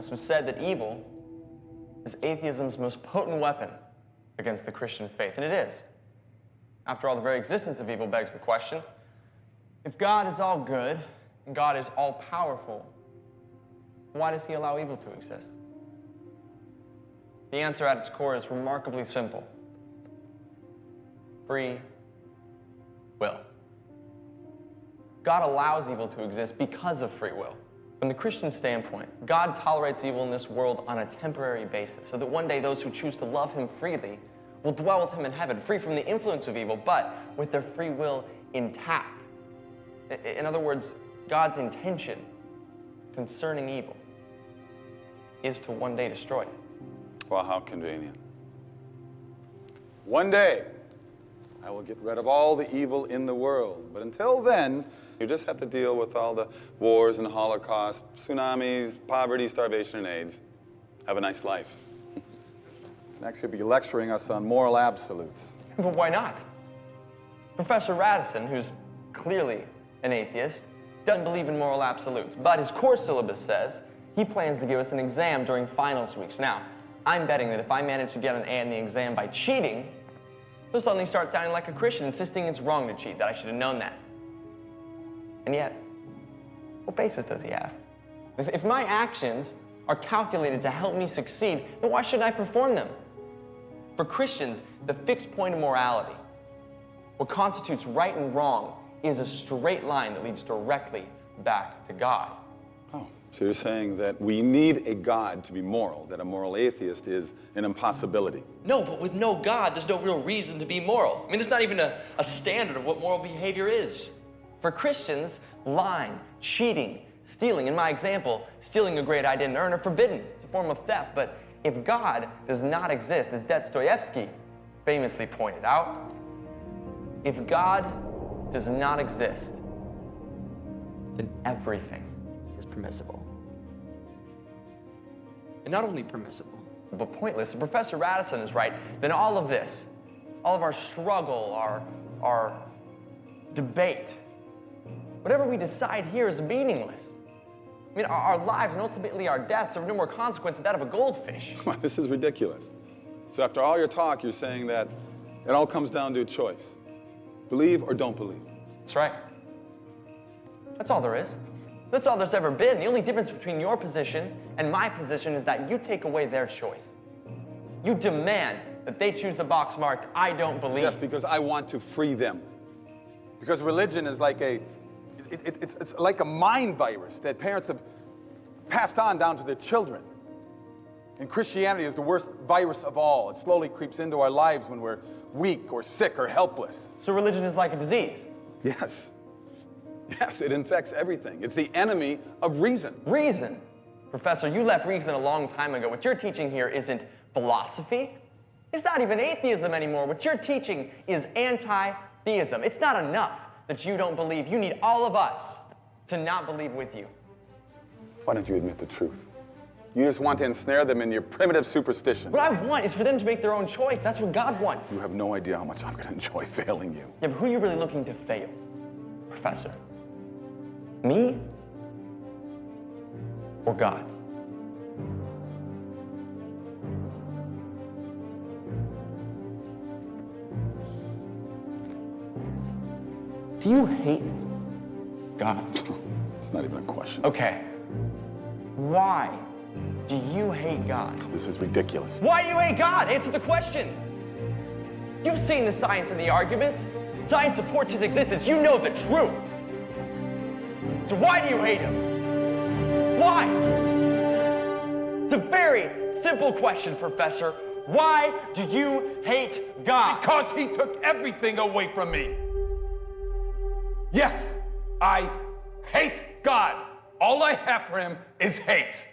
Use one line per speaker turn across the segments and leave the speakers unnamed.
It's been said that evil is atheism's most potent weapon against the Christian faith, and it is. After all, the very existence of evil begs the question, if God is all good and God is all powerful, why does he allow evil to exist? The answer at its core is remarkably simple. Free will. God allows evil to exist because of free will. From the Christian standpoint, God tolerates evil in this world on a temporary basis, so that one day those who choose to love him freely will dwell with him in heaven, free from the influence of evil, but with their free will intact. In other words, God's intention concerning evil is to one day destroy it.
Well, how convenient. One day, I will get rid of all the evil in the world. But until then, you just have to deal with all the wars and Holocaust, tsunamis, poverty, starvation, and AIDS. Have a nice life. Next, you'll be lecturing us on moral absolutes.
But why not? Professor Radisson, who's clearly an atheist, doesn't believe in moral absolutes, but his course syllabus says he plans to give us an exam during finals weeks. Now, I'm betting that if I manage to get an A in the exam by cheating, he'll suddenly start sounding like a Christian, insisting it's wrong to cheat, that I should have known that. And yet, what basis does he have? If my actions are calculated to help me succeed, then why shouldn't I perform them? For Christians, the fixed point of morality, what constitutes right and wrong, is a straight line that leads directly back to God.
Oh, so you're saying that we need a God to be moral, that a moral atheist is an impossibility.
No, but with no God, there's no real reason to be moral. I mean, there's not even a standard of what moral behavior is. For Christians, lying, cheating, stealing, in my example, stealing a grade I didn't earn, are forbidden. It's a form of theft. But if God does not exist, as Dostoevsky famously pointed out, if God does not exist, then everything is permissible. And not only permissible, but pointless. If Professor Radisson is right, then all of this, all of our struggle, our debate, whatever we decide here is meaningless. I mean, our lives and ultimately our deaths are of no more consequence than that of a goldfish.
This is ridiculous. So after all your talk, you're saying that it all comes down to a choice. Believe or don't believe.
That's right. That's all there is. That's all there's ever been. The only difference between your position and my position is that you take away their choice. You demand that they choose the box marked, I don't believe.
Yes, because I want to free them. Because religion is like it's like a mind virus that parents have passed on down to their children. And Christianity is the worst virus of all. It slowly creeps into our lives when we're weak or sick or helpless.
So religion is like a disease?
Yes. Yes, it infects everything. It's the enemy of reason.
Reason? Professor, you left reason a long time ago. What you're teaching here isn't philosophy. It's not even atheism anymore. What you're teaching is anti-theism. It's not enough that you don't believe. You need all of us to not believe with you.
Why don't you admit the truth? You just want to ensnare them in your primitive superstition.
What I want is for them to make their own choice. That's what God wants.
You have no idea how much I'm going to enjoy failing you.
Yeah, but who are you really looking to fail, Professor? Me or God? Do you hate God?
It's not even a question.
Okay. Why do you hate God?
This is ridiculous.
Why do you hate God? Answer the question. You've seen the science and the arguments. Science supports his existence. You know the truth. So why do you hate him? Why? It's a very simple question, Professor. Why do you hate God?
Because he took everything away from me. Yes, I hate God. All I have for him is hate.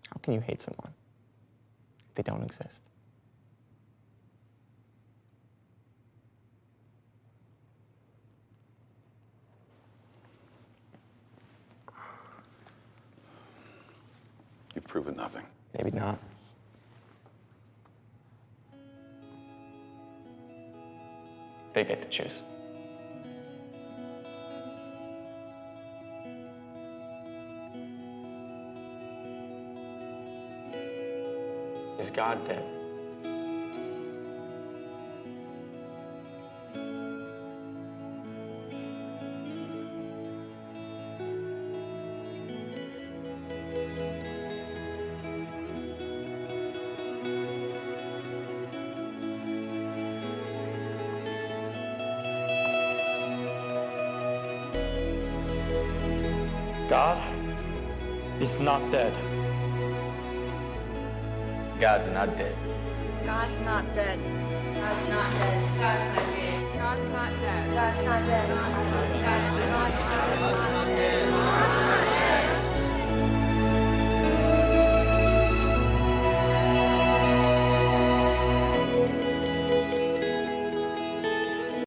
How can you hate someone if they don't exist?
You've proven nothing.
Maybe not. they get to choose. Is God dead?
God is not dead.
God's not dead.
God's not dead. God's not dead. God's not dead. God's not dead. God's not dead. God's not dead.